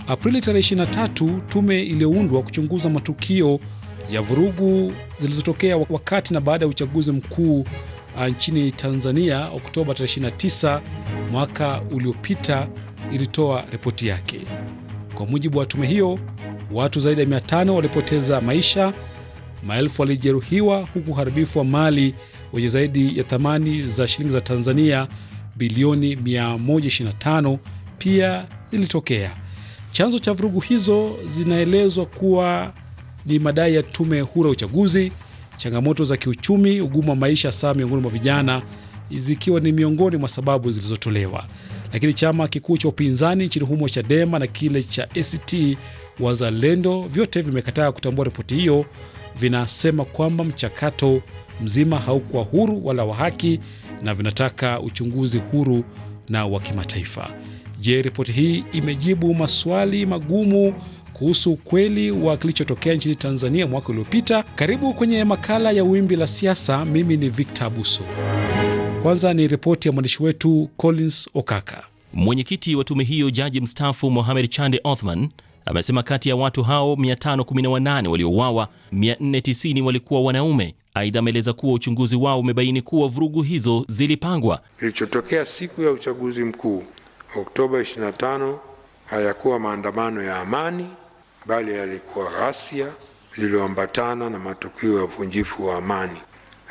Aprili tarehe 23, tume iliyoundwa kuchunguza matukio ya vurugu zilizotokea wakati na baada ya uchaguzi mkuu nchini Tanzania Oktoba tarehe 29 mwaka uliopita ilitoa ripoti yake. Kwa mujibu wa tume hiyo, watu zaidi ya 500 walipoteza maisha, maelfu walijeruhiwa, huku uharibifu wa mali wenye zaidi ya thamani za shilingi za Tanzania bilioni 125 pia ilitokea. Chanzo cha vurugu hizo zinaelezwa kuwa ni madai ya tume huru ya uchaguzi, changamoto za kiuchumi, ugumu wa maisha hasa miongoni mwa vijana, zikiwa ni miongoni mwa sababu zilizotolewa. Lakini chama kikuu cha upinzani nchini humo Chadema na kile cha ACT Wazalendo vyote vimekataa kutambua ripoti hiyo. Vinasema kwamba mchakato mzima haukuwa huru wala wa haki na vinataka uchunguzi huru na wa kimataifa. Je, ripoti hii imejibu maswali magumu kuhusu ukweli wa kilichotokea nchini Tanzania mwaka uliopita? Karibu kwenye makala ya Wimbi la Siasa. Mimi ni Victor Abuso. Kwanza ni ripoti ya mwandishi wetu Collins Okaka. Mwenyekiti wa tume hiyo, jaji mstaafu Mohamed Chande Othman, amesema kati ya watu hao 518 waliouawa, 490 walikuwa wanaume. Aidha, ameeleza kuwa uchunguzi wao umebaini kuwa vurugu hizo zilipangwa. Kilichotokea siku ya uchaguzi mkuu Oktoba 25 hayakuwa maandamano ya amani, bali yalikuwa ghasia zilizoambatana na matukio ya uvunjifu wa amani.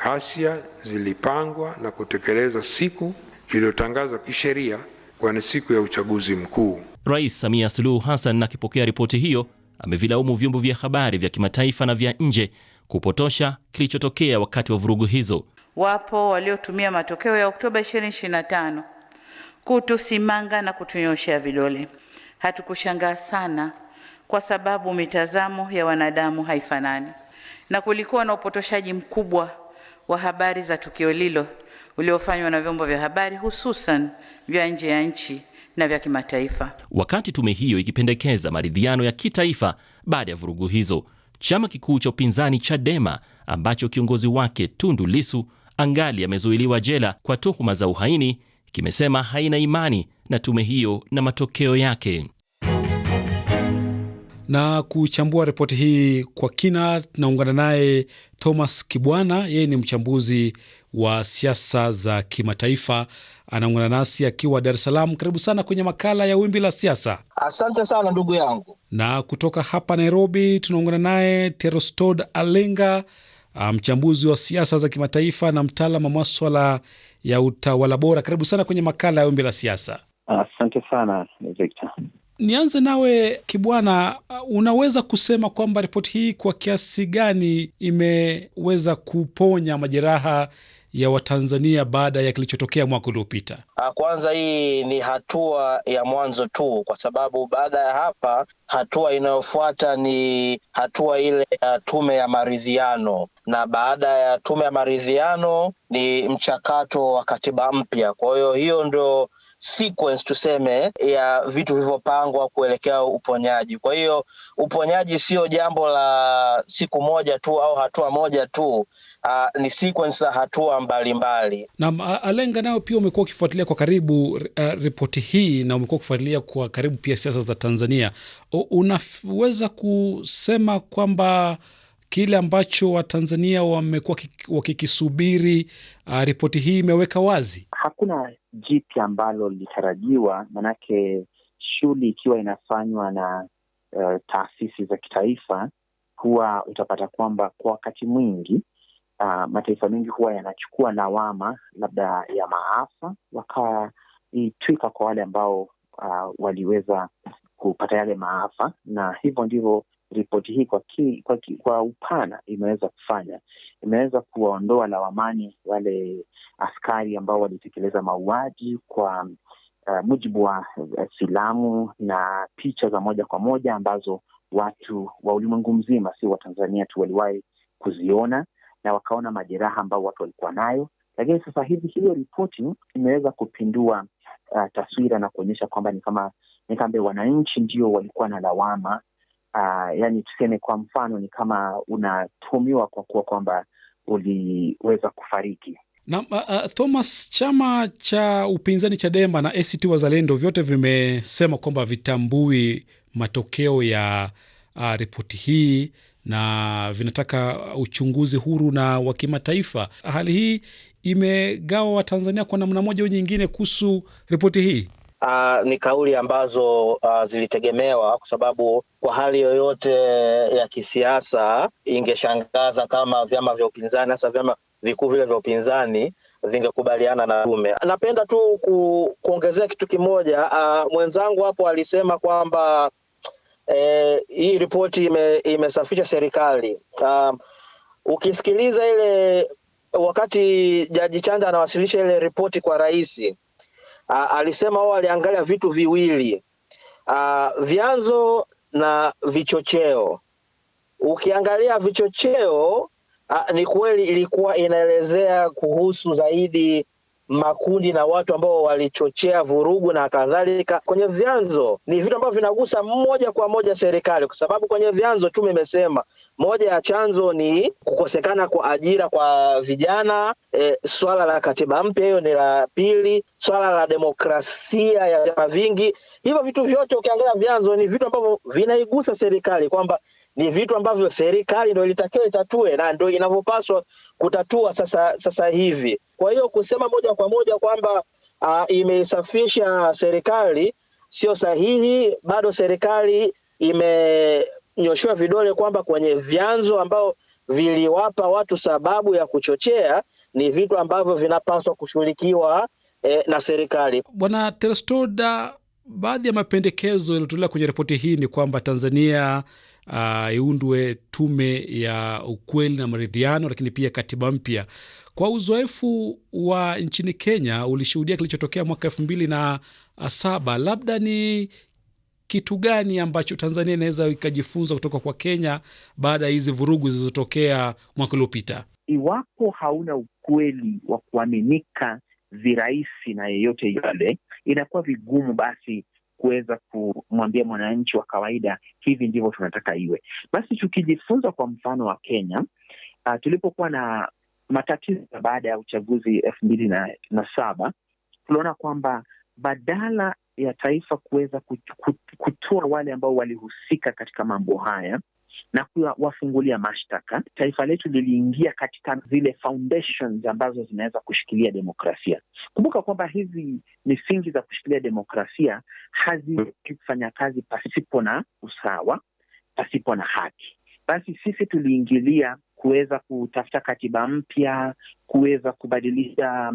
Ghasia zilipangwa na kutekeleza siku iliyotangazwa kisheria kwa ni siku ya uchaguzi mkuu. Rais Samia Suluhu Hassan akipokea ripoti hiyo amevilaumu vyombo vya habari vya kimataifa na vya nje kupotosha kilichotokea wakati wa vurugu hizo. Wapo waliotumia matokeo ya Oktoba 2025 kutusimanga na kutunyoshea vidole. Hatukushangaa sana kwa sababu mitazamo ya wanadamu haifanani, na kulikuwa na upotoshaji mkubwa wa habari za tukio lilo uliofanywa na vyombo vya habari hususan vya nje ya nchi na vya kimataifa. Wakati tume hiyo ikipendekeza maridhiano ya kitaifa baada ya vurugu hizo, chama kikuu cha upinzani Chadema ambacho kiongozi wake Tundu Lissu angali amezuiliwa jela kwa tuhuma za uhaini kimesema haina imani na tume hiyo na matokeo yake. Na kuchambua ripoti hii kwa kina, tunaungana naye Thomas Kibwana. Yeye ni mchambuzi wa siasa za kimataifa, anaungana nasi akiwa Dar es Salaam. Karibu sana kwenye makala ya Wimbi la Siasa. Asante sana ndugu yangu. Na kutoka hapa Nairobi tunaungana naye Terostod Alenga, mchambuzi wa siasa za kimataifa na mtaalamu wa masuala ya utawala bora. Karibu sana kwenye makala ya Wimbi la Siasa. Asante sana Victor. Nianze nawe Kibwana, unaweza kusema kwamba ripoti hii kwa kiasi gani imeweza kuponya majeraha ya Watanzania baada ya kilichotokea mwaka uliopita? Kwanza, hii ni hatua ya mwanzo tu, kwa sababu baada ya hapa hatua inayofuata ni hatua ile ya tume ya maridhiano, na baada ya tume ya maridhiano ni mchakato wa katiba mpya. Kwa hiyo ndio sequence tuseme ya vitu vilivyopangwa kuelekea uponyaji. Kwa hiyo uponyaji sio jambo la siku moja tu au hatua moja tu, ni sequence za hatua mbalimbali. Na Alenga, nao pia umekuwa ukifuatilia kwa karibu ripoti hii na umekuwa ukifuatilia kwa karibu pia siasa za Tanzania. Unaweza kusema kwamba kile ambacho Watanzania wamekuwa wakikisubiri ripoti hii imeweka wazi? Hakuna jipya ambalo litarajiwa, manake shughuli ikiwa inafanywa na taasisi za kitaifa, huwa utapata kwamba kwa wakati mwingi mataifa mengi huwa yanachukua lawama labda ya maafa wakaitwika kwa wale ambao waliweza kupata yale maafa, na hivyo ndivyo ripoti hii kwa upana imeweza kufanya. Imeweza kuwaondoa lawamani wale askari ambao walitekeleza mauaji kwa mujibu wa filamu na picha za moja kwa moja ambazo watu wa ulimwengu mzima, si wa Tanzania tu, waliwahi kuziona na wakaona majeraha ambao watu walikuwa nayo. Lakini sasa hivi hiyo ripoti imeweza kupindua taswira na kuonyesha kwamba ni kama wananchi ndio walikuwa na lawama. Yani tuseme kwa mfano ni kama unatuhumiwa kwa kuwa kwamba uliweza kufariki. Na Thomas, chama cha upinzani Chadema na ACT Wazalendo vyote vimesema kwamba vitambui matokeo ya ripoti hii na vinataka uchunguzi huru na wa kimataifa. Hali hii imegawa Watanzania kwa namna moja au nyingine kuhusu ripoti hii. Ni kauli ambazo zilitegemewa, kwa sababu kwa hali yoyote ya kisiasa ingeshangaza kama vyama vya upinzani, hasa vyama vikuu vile vya upinzani, vingekubaliana na tume. Napenda tu kuongezea kitu kimoja. Mwenzangu hapo alisema kwamba hii ripoti imesafisha serikali. Ukisikiliza ile wakati Jaji Chanda anawasilisha ile ripoti kwa rais, alisema wao aliangalia vitu viwili, vyanzo na vichocheo. Ukiangalia vichocheo, ni kweli ilikuwa inaelezea kuhusu zaidi makundi na watu ambao walichochea vurugu na kadhalika. Kwenye vyanzo ni vitu ambavyo vinagusa moja kwa moja serikali, kwa sababu kwenye vyanzo tume imesema moja ya chanzo ni kukosekana kwa ajira kwa vijana, swala la katiba mpya, hiyo ni la pili, swala la demokrasia ya vyama vingi. Hivyo vitu vyote ukiangalia vyanzo ni vitu ambavyo vinaigusa serikali, kwamba ni vitu ambavyo serikali ndio ilitakiwa itatue na ndio inavyopaswa kutatua sasa hivi. Kwa hiyo kusema moja kwa moja kwamba imesafisha serikali sio sahihi. Bado serikali imenyoshewa vidole kwamba kwenye vyanzo ambao viliwapa watu sababu ya kuchochea ni vitu ambavyo vinapaswa kushughulikiwa na serikali. Bwana Terestoda, baadhi ya mapendekezo yaliyotolewa kwenye ripoti hii ni kwamba Tanzania iundwe tume ya ukweli na maridhiano, lakini pia katiba mpya. Kwa uzoefu wa nchini Kenya, ulishuhudia kilichotokea mwaka 2007. Labda ni kitu gani ambacho Tanzania inaweza ikajifunza kutoka kwa Kenya baada ya hizi vurugu zilizotokea mwaka uliopita? Iwapo hauna ukweli wa kuaminika virahisi na yeyote yule, inakuwa vigumu basi kuweza kumwambia mwananchi wa kawaida hivi ndivyo tunataka iwe. Basi tukijifunza kwa mfano wa Kenya, tulipokuwa na matatizo baada ya uchaguzi 2007, tuliona kwamba badala ya taifa kuweza kutoa wale ambao walihusika katika mambo haya na kuwafungulia mashtaka, taifa letu liliingia katika zile foundations ambazo zinaweza kushikilia demokrasia. Kumbuka kwamba hizi misingi za kushikilia demokrasia haziwezi kufanya kazi pasipo na usawa, pasipo na haki. Basi sisi tuliingilia kuweza kutafuta katiba mpya, kuweza kubadilisha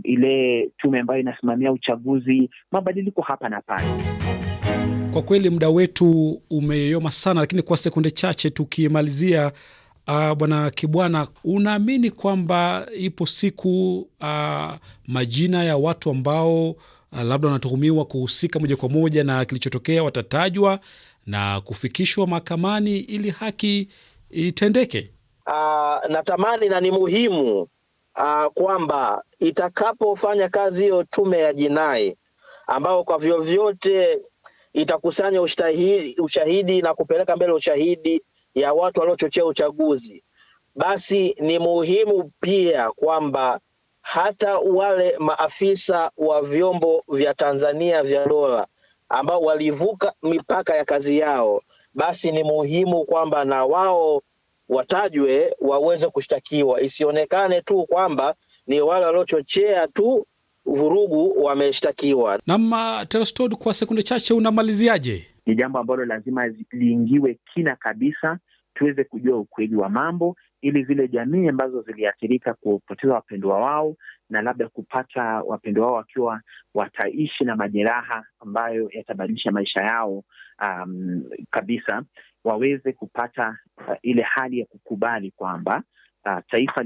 ile tume ambayo inasimamia uchaguzi, mabadiliko hapa na pale. Kwa kweli muda wetu umeyoma sana, lakini kwa sekunde chache tukimalizia, Bwana Kibwana, unaamini kwamba ipo siku majina ya watu ambao labda wanatuhumiwa kuhusika moja kwa moja na kilichotokea watatajwa na kufikishwa mahakamani ili haki itendeke? Natamani na ni muhimu kwamba itakapofanya kazi hiyo tume ya jinai ambao kwa vyovyote itakusanya ushahidi na kupeleka mbele ushahidi ya watu waliochochea uchaguzi, basi ni muhimu pia kwamba hata wale maafisa wa vyombo vya Tanzania vya dola ambao walivuka mipaka ya kazi yao, basi ni muhimu kwamba na wao watajwe, waweze kushtakiwa. Isionekane tu kwamba ni wale waliochochea tu vurugu wameshtakiwa. Na Terestod, kwa sekunde chache unamaliziaje? Ni jambo ambalo lazima liingiwe kina kabisa, tuweze kujua ukweli wa mambo, ili zile jamii ambazo ziliathirika kupoteza wapendwa wao na labda kupata wapendwa wao wakiwa wataishi na majeraha ambayo yatabadilisha maisha yao kabisa, waweze kupata ile hali ya kukubali kwamba taifa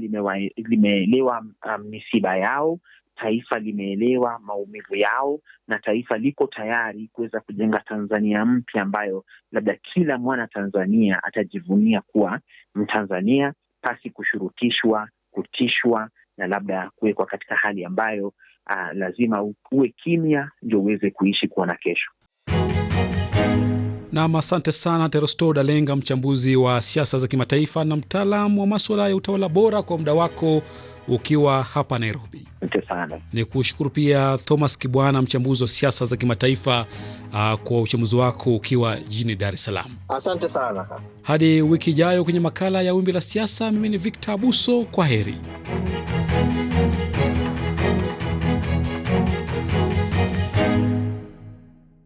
limeelewa misiba yao, taifa limeelewa maumivu yao, na taifa liko tayari kuweza kujenga Tanzania mpya ambayo labda kila mwana Tanzania atajivunia kuwa Mtanzania, pasi kushurutishwa, kutishwa na labda kuwekwa katika hali ambayo lazima uwe kimya ndio uweze kuishi kuona kesho. Nam, asante sana Terosto Dalenga, mchambuzi wa siasa za kimataifa na mtaalamu wa maswala ya utawala bora, kwa muda wako ukiwa hapa Nairobi. Asante sana. Ni kushukuru pia Thomas Kibwana, mchambuzi wa siasa za kimataifa, kwa uchambuzi wako ukiwa jijini Dar es Salaam. Asante sana. Hadi wiki ijayo kwenye makala ya Wimbi la Siasa, mimi ni Victor Abuso, kwa heri.